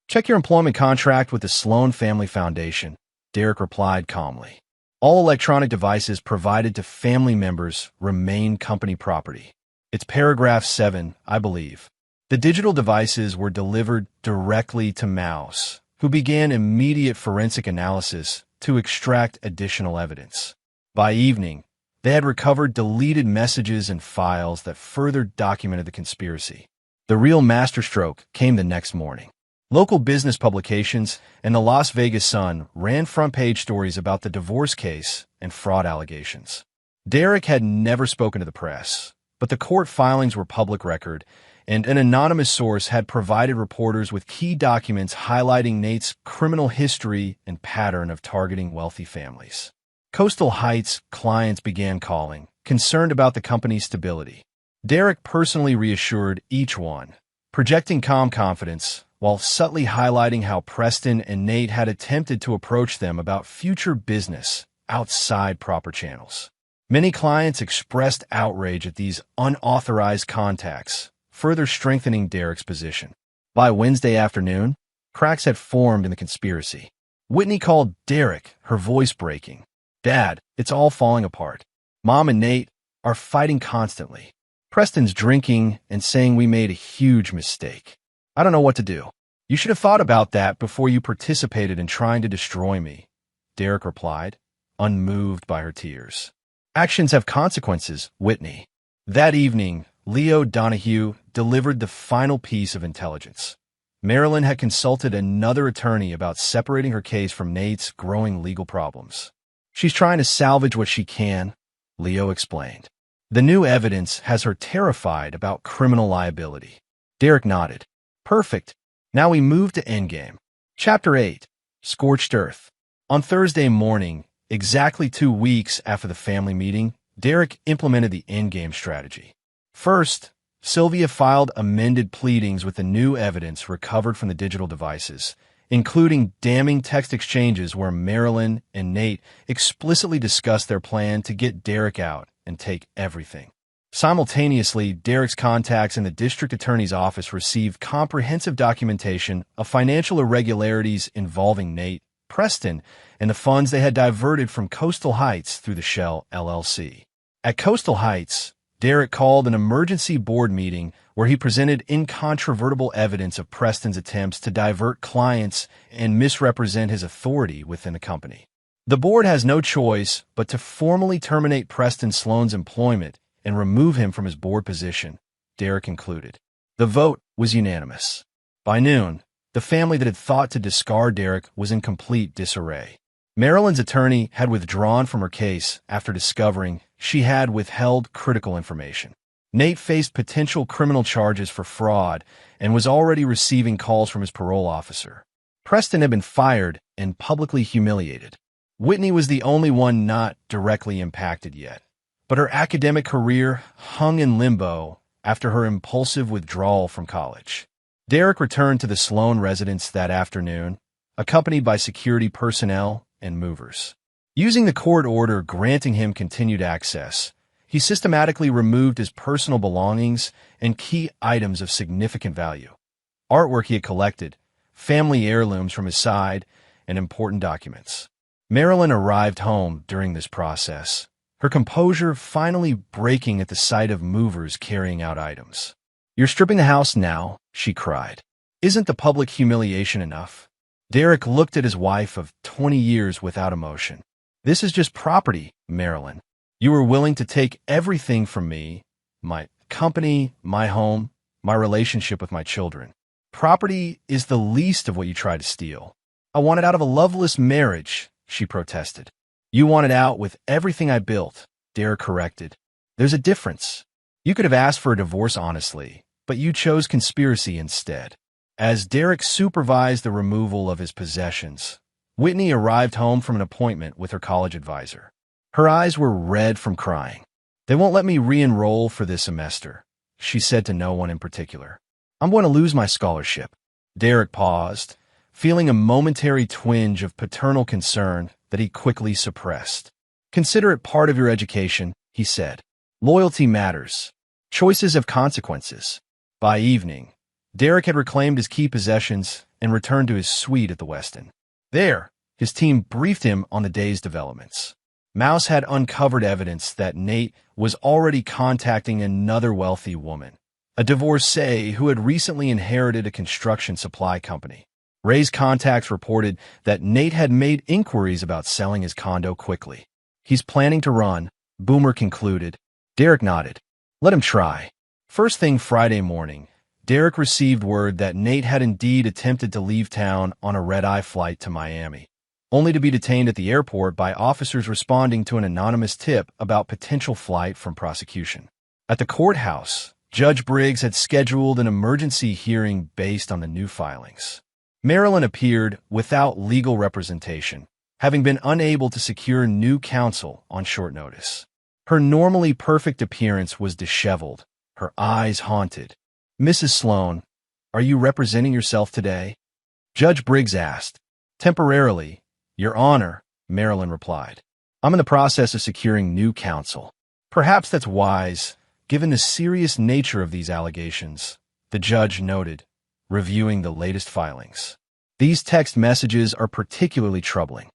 "Check your employment contract with the Sloan Family Foundation," Derek replied calmly. "All electronic devices provided to family members remain company property. It's paragraph 7, I believe." The digital devices were delivered directly to Mouse, who began immediate forensic analysis to extract additional evidence. By evening, they had recovered deleted messages and files that further documented the conspiracy. The real masterstroke came the next morning. Local business publications and the Las Vegas Sun ran front-page stories about the divorce case and fraud allegations. Derek had never spoken to the press, but the court filings were public record, and an anonymous source had provided reporters with key documents highlighting Nate's criminal history and pattern of targeting wealthy families. Coastal Heights clients began calling, concerned about the company's stability. Derek personally reassured each one, projecting calm confidence, while subtly highlighting how Preston and Nate had attempted to approach them about future business outside proper channels. Many clients expressed outrage at these unauthorized contacts, further strengthening Derek's position. By Wednesday afternoon, cracks had formed in the conspiracy. Whitney called Derek, her voice breaking. "Dad, it's all falling apart. Mom and Nate are fighting constantly. Preston's drinking and saying we made a huge mistake. I don't know what to do." "You should have thought about that before you participated in trying to destroy me," Derek replied, unmoved by her tears. "Actions have consequences, Whitney." That evening, Leo Donahue delivered the final piece of intelligence. Marilyn had consulted another attorney about separating her case from Nate's growing legal problems. "She's trying to salvage what she can," Leo explained. "The new evidence has her terrified about criminal liability." Derek nodded. "Perfect. Now we move to Endgame." Chapter 8. Scorched Earth. On Thursday morning, exactly 2 weeks after the family meeting, Derek implemented the Endgame strategy. First, Sylvia filed amended pleadings with the new evidence recovered from the digital devices, including damning text exchanges where Marilyn and Nate explicitly discussed their plan to get Derek out and take everything. Simultaneously, Derek's contacts in the district attorney's office received comprehensive documentation of financial irregularities involving Nate, Preston, and the funds they had diverted from Coastal Heights through the Shell LLC. At Coastal Heights, Derek called an emergency board meeting where he presented incontrovertible evidence of Preston's attempts to divert clients and misrepresent his authority within the company. "The board has no choice but to formally terminate Preston Sloan's employment and remove him from his board position," Derek concluded. The vote was unanimous. By noon, the family that had thought to discard Derek was in complete disarray. Marilyn's attorney had withdrawn from her case after discovering she had withheld critical information. Nate faced potential criminal charges for fraud and was already receiving calls from his parole officer. Preston had been fired and publicly humiliated. Whitney was the only one not directly impacted yet, but her academic career hung in limbo after her impulsive withdrawal from college. Derek returned to the Sloan residence that afternoon, accompanied by security personnel and movers. Using the court order granting him continued access, he systematically removed his personal belongings and key items of significant value. Artwork he had collected, family heirlooms from his side, and important documents. Marilyn arrived home during this process, her composure finally breaking at the sight of movers carrying out items. "You're stripping the house now," she cried. "Isn't the public humiliation enough?" Derek looked at his wife of 20 years without emotion. "This is just property, Marilyn. You were willing to take everything from me, my company, my home, my relationship with my children. Property is the least of what you tried to steal. I wanted out of a loveless marriage," she protested. "You wanted out with everything I built," Derek corrected. "There's a difference. You could have asked for a divorce honestly, but you chose conspiracy instead." As Derek supervised the removal of his possessions, Whitney arrived home from an appointment with her college advisor. Her eyes were red from crying. "They won't let me re-enroll for this semester," she said to no one in particular. "I'm going to lose my scholarship." Derek paused, feeling a momentary twinge of paternal concern that he quickly suppressed. "Consider it part of your education," he said. "Loyalty matters. Choices have consequences." By evening, Derek had reclaimed his key possessions and returned to his suite at the Westin. There, his team briefed him on the day's developments. Mouse had uncovered evidence that Nate was already contacting another wealthy woman, a divorcee who had recently inherited a construction supply company. Ray's contacts reported that Nate had made inquiries about selling his condo quickly. "He's planning to run," Boomer concluded. Derek nodded. "Let him try." First thing Friday morning, Derek received word that Nate had indeed attempted to leave town on a red-eye flight to Miami, only to be detained at the airport by officers responding to an anonymous tip about potential flight from prosecution. At the courthouse, Judge Briggs had scheduled an emergency hearing based on the new filings. Marilyn appeared without legal representation, having been unable to secure new counsel on short notice. Her normally perfect appearance was disheveled, her eyes haunted. "Mrs. Sloan, are you representing yourself today?" Judge Briggs asked. "Temporarily, Your Honor," Marilyn replied. "I'm in the process of securing new counsel." "Perhaps that's wise, given the serious nature of these allegations," the judge noted, reviewing the latest filings. "These text messages are particularly troubling."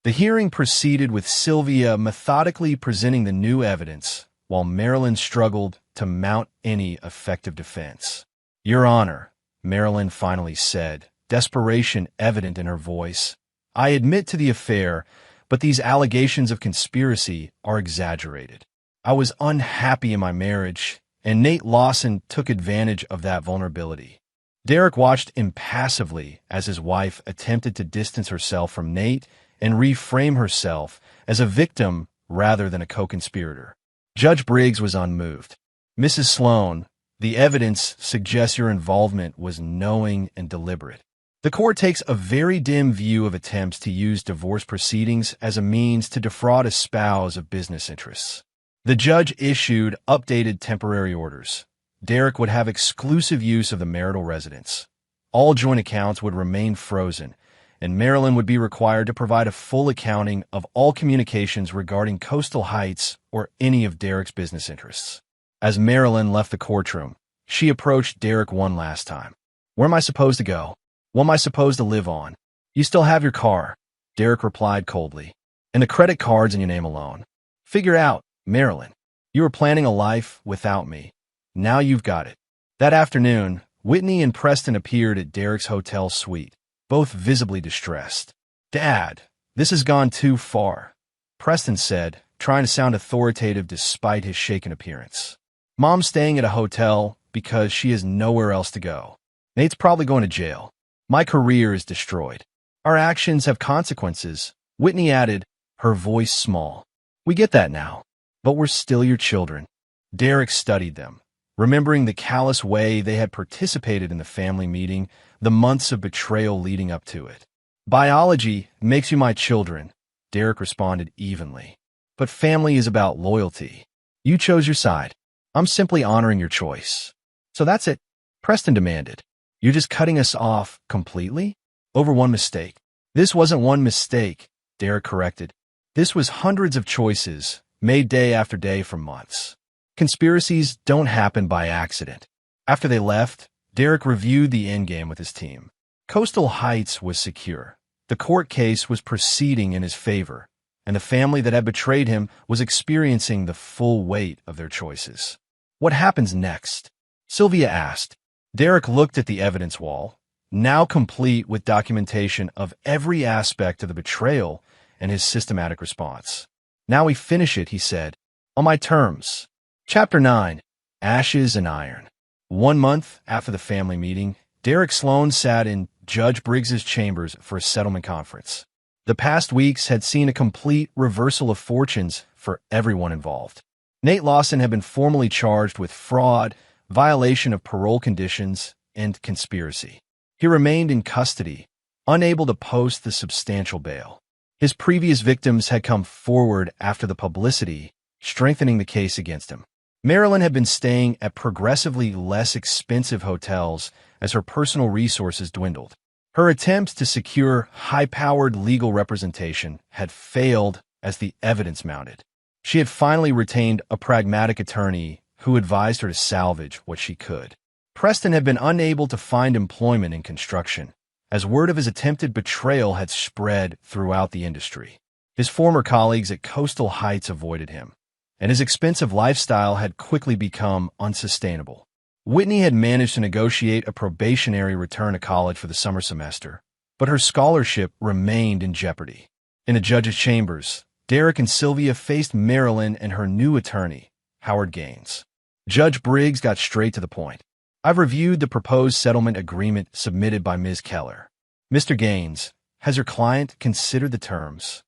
The hearing proceeded with Sylvia methodically presenting the new evidence, while Marilyn struggled to mount any effective defense. "Your Honor," Marilyn finally said, desperation evident in her voice, "I admit to the affair, but these allegations of conspiracy are exaggerated. I was unhappy in my marriage, and Nate Lawson took advantage of that vulnerability." Derek watched impassively as his wife attempted to distance herself from Nate and reframe herself as a victim rather than a co-conspirator. Judge Briggs was unmoved. "Mrs. Sloan, the evidence suggests your involvement was knowing and deliberate. The court takes a very dim view of attempts to use divorce proceedings as a means to defraud a spouse of business interests." The judge issued updated temporary orders. Derek would have exclusive use of the marital residence. All joint accounts would remain frozen, and Marilyn would be required to provide a full accounting of all communications regarding Coastal Heights or any of Derek's business interests. As Marilyn left the courtroom, she approached Derek one last time. "Where am I supposed to go? What am I supposed to live on?" "You still have your car," Derek replied coldly, "and the credit cards in your name alone. Figure out, Marilyn. You were planning a life without me. Now you've got it." That afternoon, Whitney and Preston appeared at Derek's hotel suite, both visibly distressed. "Dad, this has gone too far," Preston said, trying to sound authoritative despite his shaken appearance. "Mom's staying at a hotel because she has nowhere else to go. Nate's probably going to jail. My career is destroyed. Our actions have consequences," Whitney added, her voice small. "We get that now, but we're still your children." Derek studied them, remembering the callous way they had participated in the family meeting, the months of betrayal leading up to it. "Biology makes you my children," Derek responded evenly. "But family is about loyalty. You chose your side. I'm simply honoring your choice." "So that's it," Preston demanded. "You're just cutting us off completely? Over one mistake." "This wasn't one mistake," Derek corrected. "This was hundreds of choices, made day after day for months. Conspiracies don't happen by accident." After they left, Derek reviewed the endgame with his team. Coastal Heights was secure. The court case was proceeding in his favor, and the family that had betrayed him was experiencing the full weight of their choices. "What happens next?" Sylvia asked. Derek looked at the evidence wall, now complete with documentation of every aspect of the betrayal and his systematic response. "Now we finish it," he said, "on my terms." Chapter 9. Ashes and Iron. 1 month after the family meeting, Derek Sloan sat in Judge Briggs's chambers for a settlement conference. The past weeks had seen a complete reversal of fortunes for everyone involved. Nate Lawson had been formally charged with fraud, violation of parole conditions, and conspiracy. He remained in custody, unable to post the substantial bail. His previous victims had come forward after the publicity, strengthening the case against him. Marilyn had been staying at progressively less expensive hotels as her personal resources dwindled. Her attempts to secure high-powered legal representation had failed as the evidence mounted. She had finally retained a pragmatic attorney who advised her to salvage what she could. Preston had been unable to find employment in construction, as word of his attempted betrayal had spread throughout the industry. His former colleagues at Coastal Heights avoided him, and his expensive lifestyle had quickly become unsustainable. Whitney had managed to negotiate a probationary return to college for the summer semester, but her scholarship remained in jeopardy. In the judge's chambers, Derek and Sylvia faced Marilyn and her new attorney, Howard Gaines. Judge Briggs got straight to the point. "I've reviewed the proposed settlement agreement submitted by Ms. Keller. Mr. Gaines, has your client considered the terms?"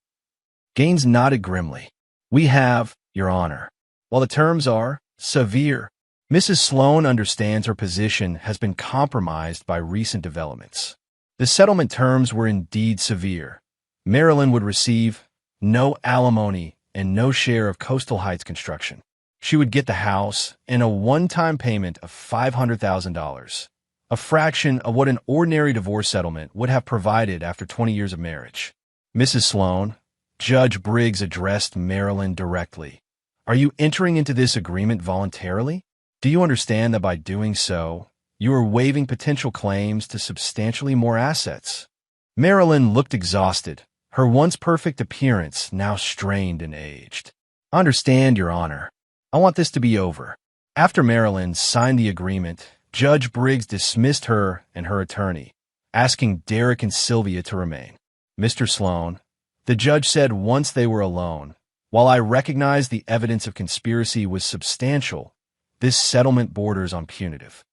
Gaines nodded grimly. "We have, Your Honor. While the terms are severe, Mrs. Sloan understands her position has been compromised by recent developments. The settlement terms were indeed severe. Marilyn would receive no alimony and no share of Coastal Heights construction. She would get the house and a one-time payment of $500,000, a fraction of what an ordinary divorce settlement would have provided after 20 years of marriage." "Mrs. Sloan," Judge Briggs addressed Marilyn directly, "are you entering into this agreement voluntarily? Do you understand that by doing so, you are waiving potential claims to substantially more assets?" Marilyn looked exhausted, her once perfect appearance now strained and aged. "I understand, Your Honor. I want this to be over." After Marilyn signed the agreement, Judge Briggs dismissed her and her attorney, asking Derek and Sylvia to remain. "Mr. Sloan," the judge said once they were alone, "while I recognize the evidence of conspiracy was substantial, this settlement borders on punitive."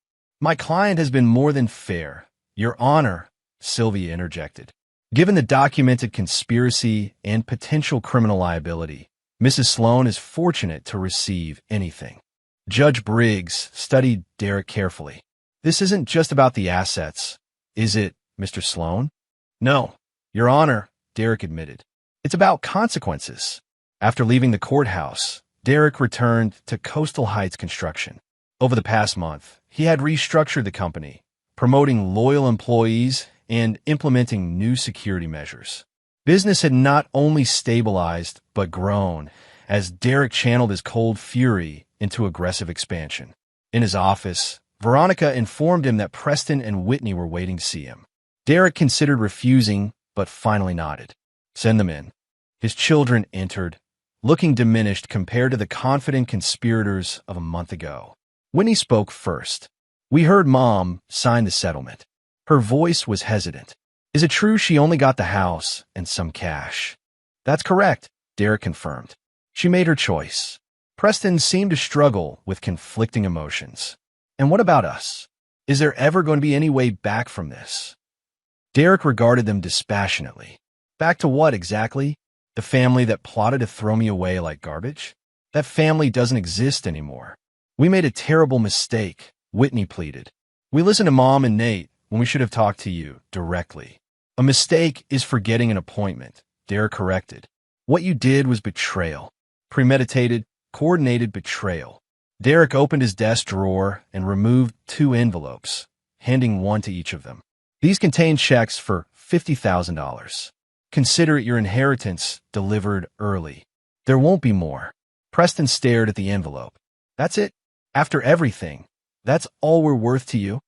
"My client has been more than fair, Your Honor," Sylvia interjected. "Given the documented conspiracy and potential criminal liability, Mrs. Sloan is fortunate to receive anything." Judge Briggs studied Derek carefully. "This isn't just about the assets, is it, Mr. Sloan?" "No, Your Honor," Derek admitted. "It's about consequences." After leaving the courthouse, Derek returned to Coastal Heights Construction. Over the past month, he had restructured the company, promoting loyal employees and implementing new security measures. Business had not only stabilized, but grown, as Derek channeled his cold fury into aggressive expansion. In his office, Veronica informed him that Preston and Whitney were waiting to see him. Derek considered refusing, but finally nodded. "Send them in." His children entered, looking diminished compared to the confident conspirators of a month ago. Whitney spoke first. "We heard Mom sign the settlement." Her voice was hesitant. "Is it true she only got the house and some cash?" "That's correct," Derek confirmed. "She made her choice." Preston seemed to struggle with conflicting emotions. "And what about us? Is there ever going to be any way back from this?" Derek regarded them dispassionately. "Back to what exactly? The family that plotted to throw me away like garbage? That family doesn't exist anymore." "We made a terrible mistake," Whitney pleaded. "We listened to Mom and Nate when we should have talked to you directly." "A mistake is forgetting an appointment," Derek corrected. "What you did was betrayal. Premeditated, coordinated betrayal." Derek opened his desk drawer and removed 2 envelopes, handing one to each of them. "These contain checks for $50,000. Consider it your inheritance delivered early. There won't be more." Preston stared at the envelope. "That's it? After everything, that's all we're worth to you?"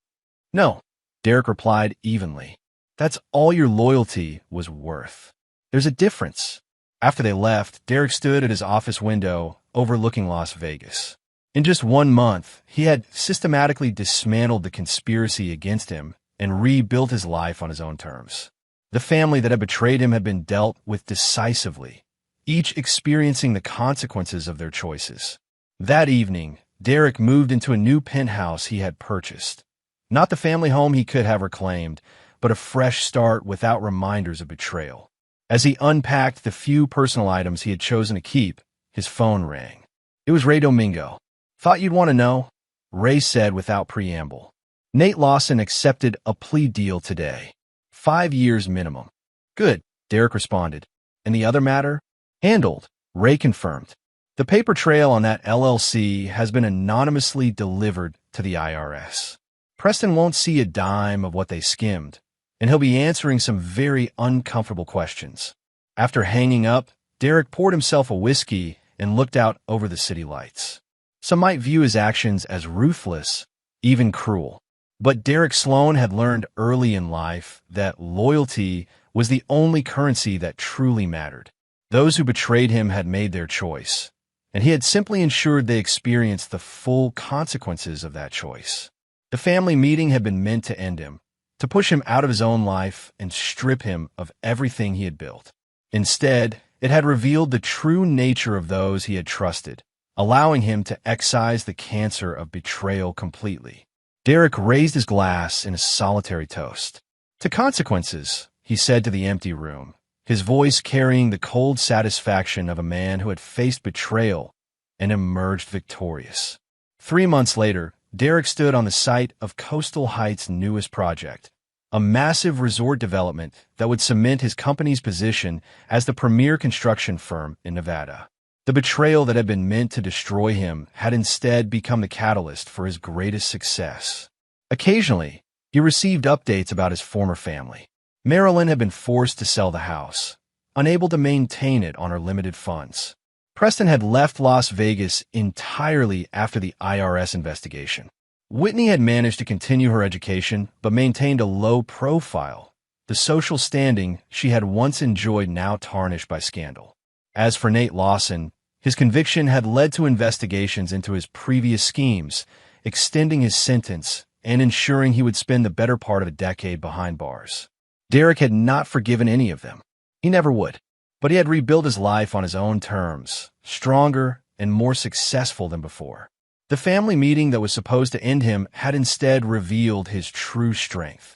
"No," Derek replied evenly. "That's all your loyalty was worth. There's a difference." After they left, Derek stood at his office window overlooking Las Vegas. In just 1 month, he had systematically dismantled the conspiracy against him and rebuilt his life on his own terms. The family that had betrayed him had been dealt with decisively, each experiencing the consequences of their choices. That evening, Derek moved into a new penthouse he had purchased. Not the family home he could have reclaimed, but a fresh start without reminders of betrayal. As he unpacked the few personal items he had chosen to keep, his phone rang. It was Ray Domingo. "Thought you'd want to know," Ray said without preamble. "Nate Lawson accepted a plea deal today. 5 years minimum." "Good," Derek responded. And the other matter? Handled. Ray confirmed. The paper trail on that LLC has been anonymously delivered to the IRS. Preston won't see a dime of what they skimmed, and he'll be answering some very uncomfortable questions. After hanging up, Derek poured himself a whiskey and looked out over the city lights. Some might view his actions as ruthless, even cruel. But Derek Sloan had learned early in life that loyalty was the only currency that truly mattered. Those who betrayed him had made their choice, and he had simply ensured they experienced the full consequences of that choice. The family meeting had been meant to end him, to push him out of his own life and strip him of everything he had built. Instead, it had revealed the true nature of those he had trusted, allowing him to excise the cancer of betrayal completely. Derek raised his glass in a solitary toast. To consequences, he said to the empty room, his voice carrying the cold satisfaction of a man who had faced betrayal and emerged victorious. 3 months later, Derek stood on the site of Coastal Heights' newest project, a massive resort development that would cement his company's position as the premier construction firm in Nevada. The betrayal that had been meant to destroy him had instead become the catalyst for his greatest success. Occasionally, he received updates about his former family. Marilyn had been forced to sell the house, unable to maintain it on her limited funds. Preston had left Las Vegas entirely after the IRS investigation. Whitney had managed to continue her education but maintained a low profile, the social standing she had once enjoyed now tarnished by scandal. As for Nate Lawson, his conviction had led to investigations into his previous schemes, extending his sentence and ensuring he would spend the better part of a decade behind bars. Derek had not forgiven any of them. He never would. But he had rebuilt his life on his own terms, stronger and more successful than before. The family meeting that was supposed to end him had instead revealed his true strength.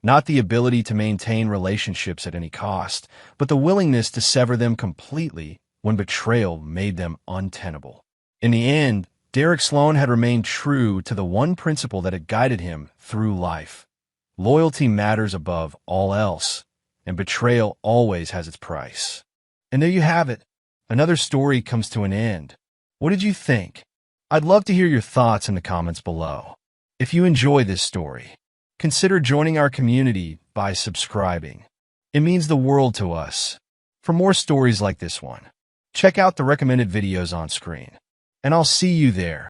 Not the ability to maintain relationships at any cost, but the willingness to sever them completely when betrayal made them untenable. In the end, Derek Sloan had remained true to the one principle that had guided him through life. Loyalty matters above all else, and betrayal always has its price. And there you have it. Another story comes to an end. What did you think? I'd love to hear your thoughts in the comments below. If you enjoy this story, consider joining our community by subscribing. It means the world to us. For more stories like this one, check out the recommended videos on screen, and I'll see you there.